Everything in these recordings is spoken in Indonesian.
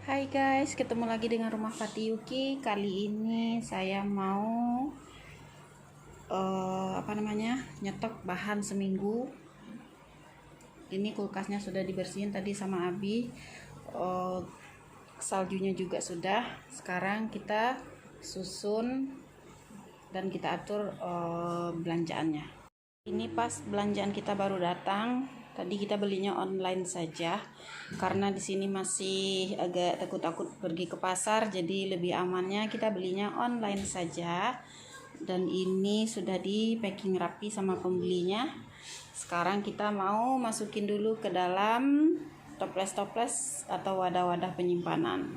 Hai guys, ketemu lagi dengan Rumah Fatih Yuki. Kali ini saya mau nyetok bahan seminggu. Ini kulkasnya sudah dibersihin tadi sama Abi. Saljunya juga sudah. Sekarang kita susun dan kita atur belanjaannya. Ini pas belanjaan kita baru datang. Tadi kita belinya online saja karena di sini masih agak takut-takut pergi ke pasar, jadi lebih amannya kita belinya online saja. Dan ini sudah di packing rapi sama pembelinya. Sekarang kita mau masukin dulu ke dalam toples-toples atau wadah-wadah penyimpanan.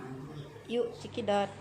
Yuk, cekidot.